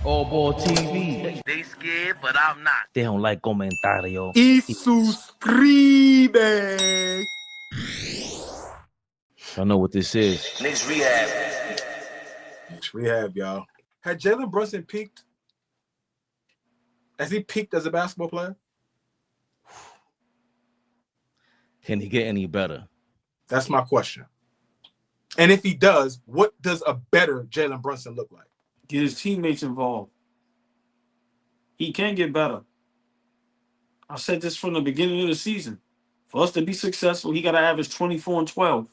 AllBall TV. They scared, but I'm not. They don't like comentario. Y suscribe. Y'all know what this is. Knicks Rehab. Knicks Rehab, y'all. Had Jaylen Brunson peaked? Has he peaked as a basketball player? Can he get any better? That's my question. And if he does, what does a better Jaylen Brunson look like? Get his teammates involved. He can get better. I said this from the beginning of the season. For us to be successful, he got to average 24 and 12.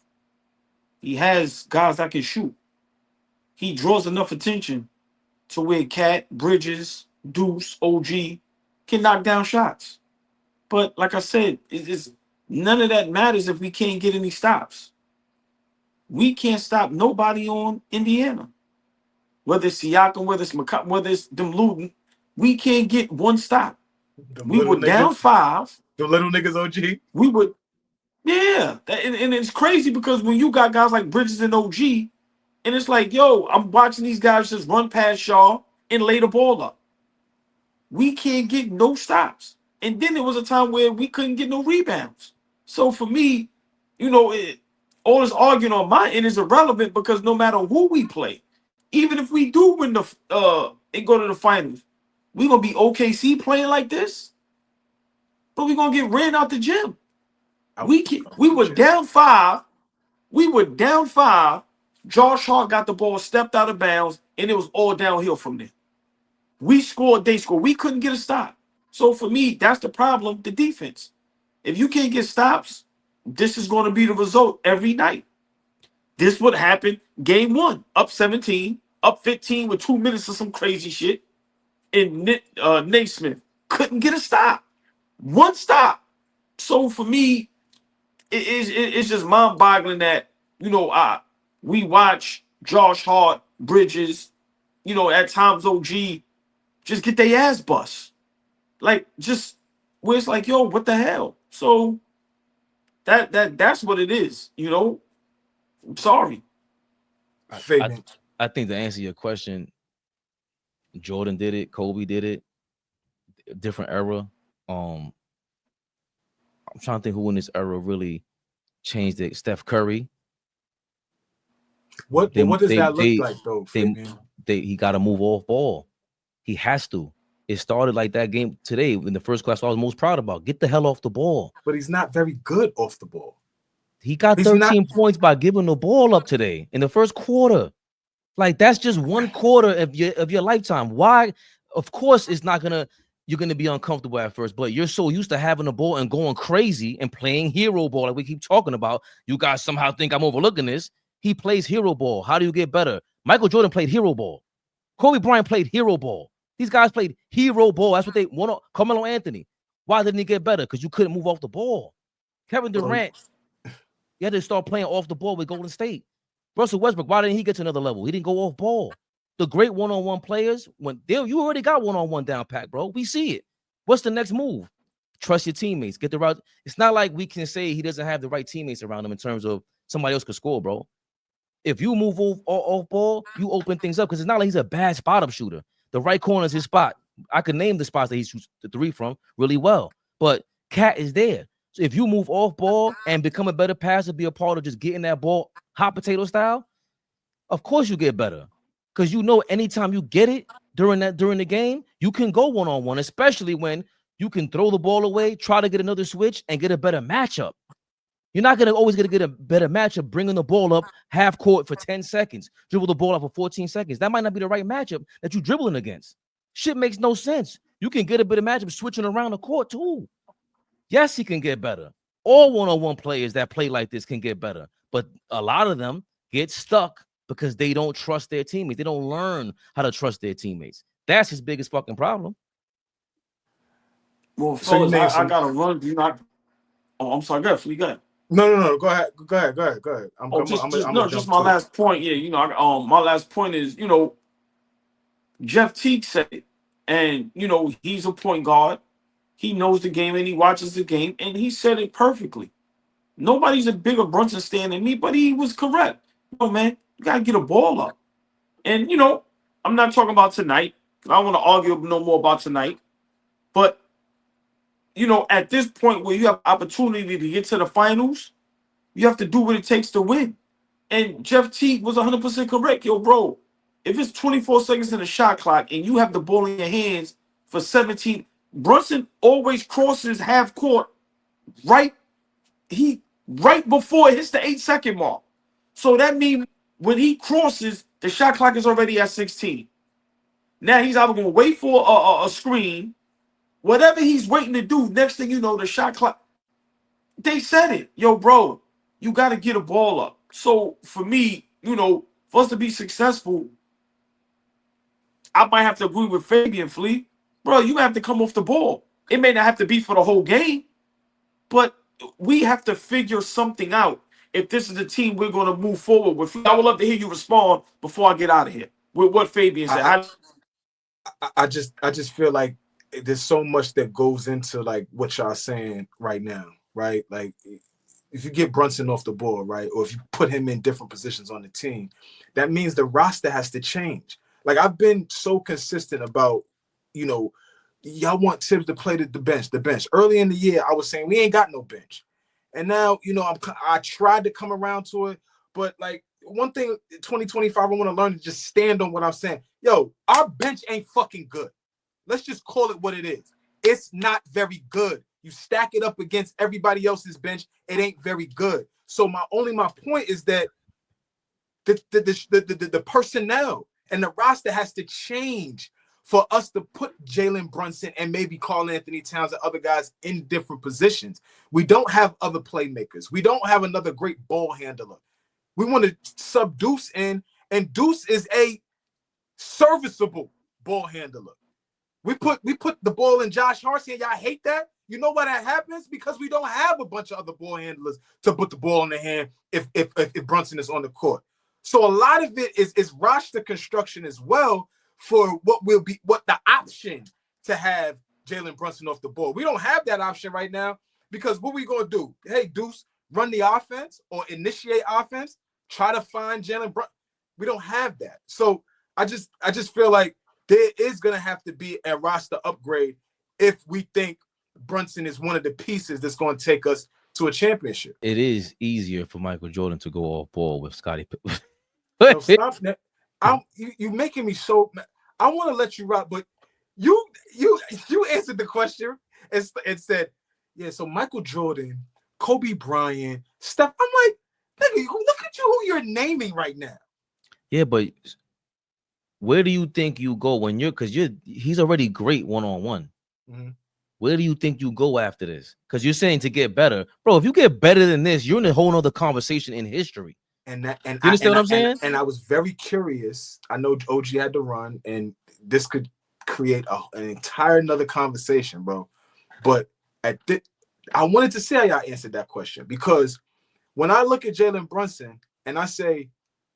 He has guys that can shoot. He draws enough attention to where Cat, Bridges, Deuce, OG can knock down shots. But like I said, it's none of that matters if we can't get any stops. We can't stop nobody on Indiana. Whether it's Siakam, whether it's McCollum, whether it's them Luton, we can't get one stop. We were down 5. The little niggas OG? We would, yeah. And it's crazy because when you got guys like Bridges and OG, and it's like, yo, I'm watching these guys just run past y'all and lay the ball up. We can't get no stops. And then there was a time where we couldn't get no rebounds. So for me, you know, all this arguing on my end is irrelevant because no matter who we play, even if we do win the and go to the finals, we're gonna be OKC playing like this, but we're gonna get ran out the gym. We were down 5. We were down 5. Josh Hart got the ball, stepped out of bounds, and it was all downhill from there. We scored, they scored. We couldn't get a stop. So for me, that's the problem, the defense. If you can't get stops, this is going to be the result every night. This would happen game 1, up 17, up 15 with 2 minutes of some crazy shit. And Naismith couldn't get a stop. One stop. So for me, it's just mind-boggling that, you know, we watch Josh Hart, Bridges, you know, at times OG, just get their ass bust. Like, just where it's like, yo, what the hell? So that's what it is, you know. I'm sorry. I think to answer your question, Jordan did it, Kobe did it, different era. I'm trying to think who in this era really changed it. Steph Curry. What does that look like though? He got to move off ball. He has to. It started like that game today in the first class I was most proud about. Get the hell off the ball. But he's not very good off the ball. He got 13 points by giving the ball up today in the first quarter. Like, that's just one quarter of your lifetime. Why? Of course, you're gonna be uncomfortable at first, but you're so used to having the ball and going crazy and playing hero ball, like we keep talking about. You guys somehow think I'm overlooking this. He plays hero ball. How do you get better? Michael Jordan played hero ball. Kobe Bryant played hero ball. These guys played hero ball. That's what they want. Carmelo Anthony. Why didn't he get better? Because you couldn't move off the ball. Kevin Durant, you had to start playing off the ball with Golden State. Russell Westbrook, why didn't he get to another level? He didn't go off ball. The great one-on-one players, you already got one-on-one down pat, bro. We see it. What's the next move? Trust your teammates. Get the right. It's not like we can say he doesn't have the right teammates around him in terms of somebody else could score, bro. If you move off ball, you open things up because it's not like he's a bad spot-up shooter. The right corner is his spot. I could name the spots that he shoots the 3 from really well, but Cat is there. So if you move off ball and become a better passer, be a part of just getting that ball hot potato style, of course you get better. Because you know anytime you get it during the game, you can go one-on-one, especially when you can throw the ball away, try to get another switch, and get a better matchup. You're not going to always get a better matchup bringing the ball up half court for 10 seconds, dribble the ball up for 14 seconds. That might not be the right matchup that you're dribbling against. Shit makes no sense. You can get a better matchup switching around the court too. Yes, he can get better. All one-on-one players that play like this can get better. But a lot of them get stuck because they don't trust their teammates. They don't learn how to trust their teammates. That's his biggest fucking problem. Well, fellas, I got to run. I'm sorry. Go ahead. You got it. No. Go ahead. Just my last point. Yeah, you know, my last point is, you know, Jeff Teague said it, and you know, he's a point guard. He knows the game and he watches the game, and he said it perfectly. Nobody's a bigger Brunson stan than me, but he was correct. You know, man, you gotta get a ball up. And you know, I'm not talking about tonight I don't want to argue no more about tonight. But, you know, at this point where you have opportunity to get to the finals, you have to do what it takes to win. And Jeff Teague was 100% correct. Yo, bro, if it's 24 seconds in the shot clock and you have the ball in your hands for 17, Brunson always crosses half court right before it hits the 8-second mark. So that means when he crosses, the shot clock is already at 16. Now he's either going to wait for a screen, whatever he's waiting to do. Next thing you know, the shot clock. They said it, yo, bro. You got to get a ball up. So for me, you know, for us to be successful, I might have to agree with Fabian Flea. Bro, you have to come off the ball. It may not have to be for the whole game, but we have to figure something out if this is the team we're going to move forward with. I would love to hear you respond before I get out of here with what Fabian said. I just feel like there's so much that goes into like what y'all saying right now, right? Like if you get Brunson off the board, right, or if you put him in different positions on the team, that means the roster has to change. Like I've been so consistent about, you know, y'all want Tibbs to play the bench. Early in the year, I was saying we ain't got no bench, and now you know I tried to come around to it, but like one thing, 2025, I want to learn to just stand on what I'm saying. Yo, our bench ain't fucking good. Let's just call it what it is. It's not very good. You stack it up against everybody else's bench, it ain't very good. So my point is that the personnel and the roster has to change for us to put Jaylen Brunson and maybe Karl Anthony Towns and other guys in different positions. We don't have other playmakers. We don't have another great ball handler. We want to sub Deuce in, and Deuce is a serviceable ball handler. We put the ball in Josh Hart's hand. Y'all hate that? You know why that happens? Because we don't have a bunch of other ball handlers to put the ball in the hand if Brunson is on the court. So a lot of it is roster construction as well for what the option to have Jaylen Brunson off the ball. We don't have that option right now because what we gonna do? Hey, Deuce, run the offense or initiate offense. Try to find Jaylen Brunson. We don't have that. So I just feel like there is gonna have to be a roster upgrade if we think Brunson is one of the pieces that's going to take us to a championship. It is easier for Michael Jordan to go off ball with Scottie. No, stop that. You making me so. I want to let you rock, but you answered the question and said, yeah. So Michael Jordan, Kobe Bryant, Steph. I'm like, nigga, look at you who you're naming right now. Yeah, but where do you think you go when he's already great one-on-one. Mm-hmm. Where do you think you go after this? Because you're saying to get better, bro. If you get better than this, you're in a whole nother conversation in history. And you understand what I'm saying? And I was very curious. I know OG had to run, and this could create an entire another conversation, bro. But I wanted to see how y'all answered that question, because when I look at Jaylen Brunson and I say,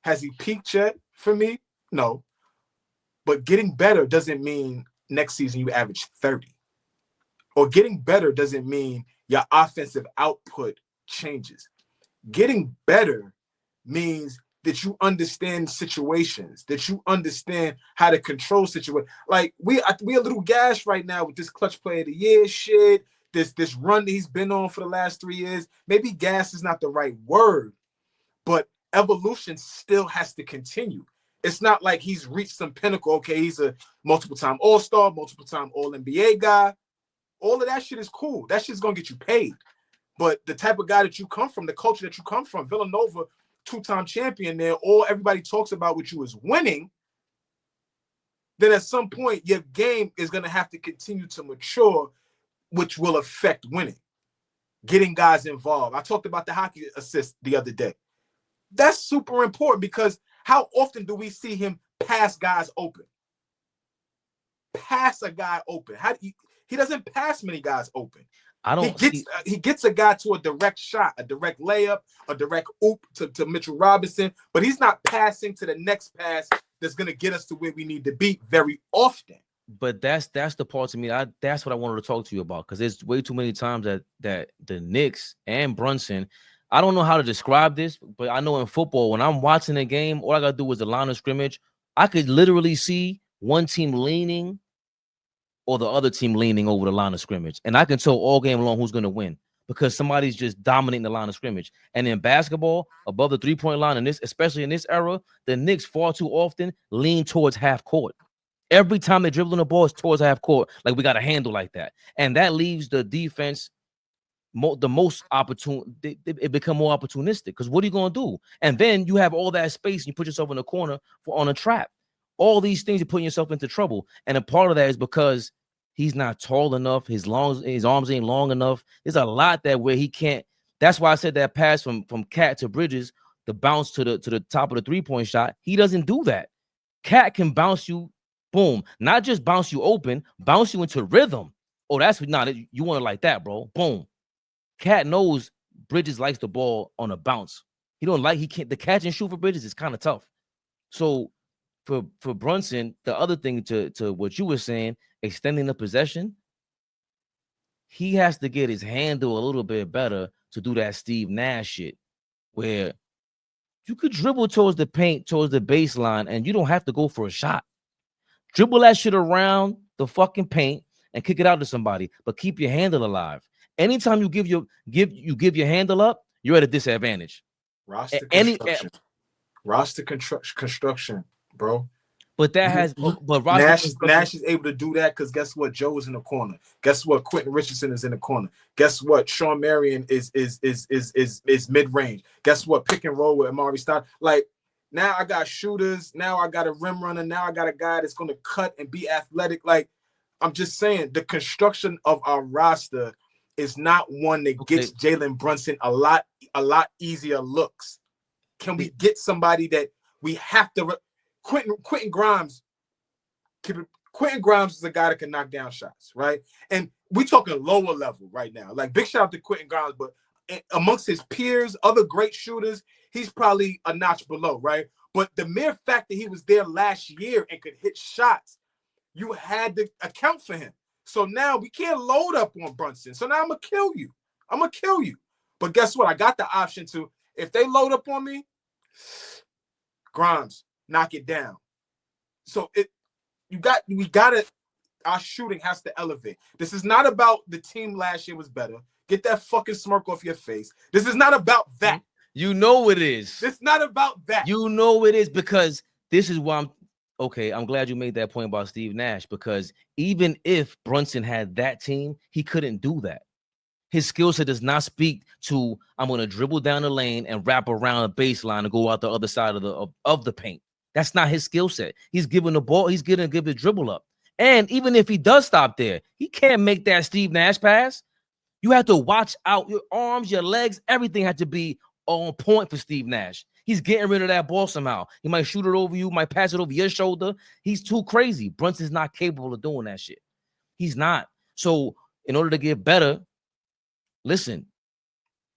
has he peaked yet? For me, no. But getting better doesn't mean next season you average 30. Or getting better doesn't mean your offensive output changes. Getting better means that you understand situations, that you understand how to control situations. Like we a little gash right now with this clutch player of the year shit, this run that he's been on for the last 3 years. Maybe gas is not the right word, but evolution still has to continue. It's not like he's reached some pinnacle. Okay, he's a multiple-time All-Star, multiple-time All-NBA guy. All of that shit is cool. That shit's going to get you paid. But the type of guy that you come from, the culture that you come from, Villanova, 2-time champion there, all everybody talks about with you is winning, then at some point your game is going to have to continue to mature, which will affect winning, getting guys involved. I talked about the hockey assist the other day. That's super important because how often do we see him pass guys open? Pass a guy open. He doesn't pass many guys open. He gets a guy to a direct shot, a direct layup, a direct oop to Mitchell Robinson, but he's not passing to the next pass that's going to get us to where we need to be very often. But that's the part to me. That's what I wanted to talk to you about, because there's way too many times that the Knicks and Brunson, I don't know how to describe this, but I know in football, when I'm watching a game, all I got to do is the line of scrimmage. I could literally see one team leaning or the other team leaning over the line of scrimmage. And I can tell all game long who's going to win because somebody's just dominating the line of scrimmage. And in basketball, above the three-point line, in this, especially in this era, the Knicks far too often lean towards half court. Every time they dribble the ball, it's towards half court. Like, we got a handle like that. And that leaves the defense the most opportune. It become more opportunistic because what are you going to do? And then you have all that space and you put yourself in a corner on a trap. All these things, you're putting yourself into trouble. And a part of that is because he's not tall enough. His arms ain't long enough. There's a lot that where he can't. That's why I said that pass from Cat to Bridges, the bounce to the top of the three-point shot. He doesn't do that. Cat can bounce you, boom, not just bounce you open, bounce you into rhythm. Oh, that's not it. You want it like that, bro. Boom. Cat knows Bridges likes the ball on a bounce. He can't. The catch and shoot for Bridges is kind of tough. So for Brunson, the other thing to what you were saying, extending the possession, he has to get his handle a little bit better to do that Steve Nash shit, where you could dribble towards the paint, towards the baseline, and you don't have to go for a shot. Dribble that shit around the fucking paint and kick it out to somebody, but keep your handle alive. Anytime you give your handle up, you're at a disadvantage. Roster construction, bro. But that has, but Nash is able to do that because guess what? Joe is in the corner. Guess what? Quentin Richardson is in the corner. Guess what? Sean Marion is mid range. Guess what? Pick and roll with Amari Stoudemire. Like, now I got shooters. Now I got a rim runner. Now I got a guy that's going to cut and be athletic. Like, I'm just saying, the construction of our roster is not one that gets Jaylen Brunson a lot easier looks. Can we get somebody that we have to? Quentin Grimes. Quentin Grimes is a guy that can knock down shots, right? And we're talking lower level right now. Like, big shout out to Quentin Grimes, but amongst his peers, other great shooters, he's probably a notch below, right? But the mere fact that he was there last year and could hit shots, you had to account for him. So now we can't load up on Brunson. So now I'm going to kill you. But guess what? I got the option to, if they load up on me, Grimes, knock it down. So our shooting has to elevate. This is not about the team last year was better. Get that fucking smirk off your face. This is not about that. You know it is. It's not about that. You know it is, because this is why I'm glad you made that point about Steve Nash, because even if Brunson had that team, he couldn't do that. His skill set does not speak to, I'm going to dribble down the lane and wrap around a baseline and go out the other side of the paint. That's not his skill set. He's giving the ball. He's going to give the dribble up. And even if he does stop there, he can't make that Steve Nash pass. You have to watch out. Your arms, your legs, everything had to be on point for Steve Nash. He's getting rid of that ball somehow. He might shoot it over you, might pass it over your shoulder. He's too crazy. Brunson's not capable of doing that shit. He's not. So in order to get better, listen,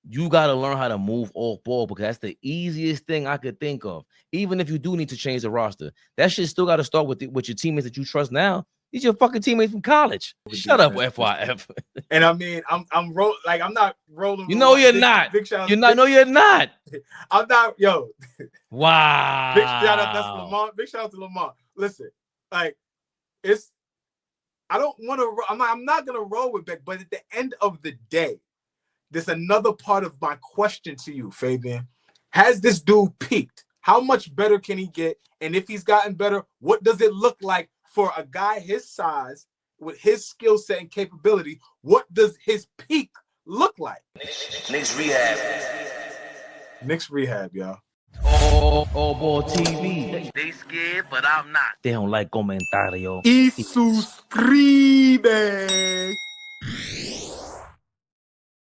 you got to learn how to move off ball, because that's the easiest thing I could think of. Even if you do need to change the roster, that shit still got to start with your teammates that you trust now. These are your fucking teamates from college. Shut up, FYF. And I mean, I'm not rolling. You know you're not. You're not. No, you're not. I'm not. Yo. Wow. Big shout out. That's Lamar. Big shout out to Lamar. Listen, like, I don't want to. I'm not gonna roll with Beck. But at the end of the day, there's another part of my question to you, Fabian. Has this dude peaked? How much better can he get? And if he's gotten better, what does it look like for a guy his size, with his skill set and capability? What does his peak look like? Knicks Rehab. Knicks Rehab, y'all. AllBall TV. They scared, but I'm not. They don't like comentario. Y suscribe.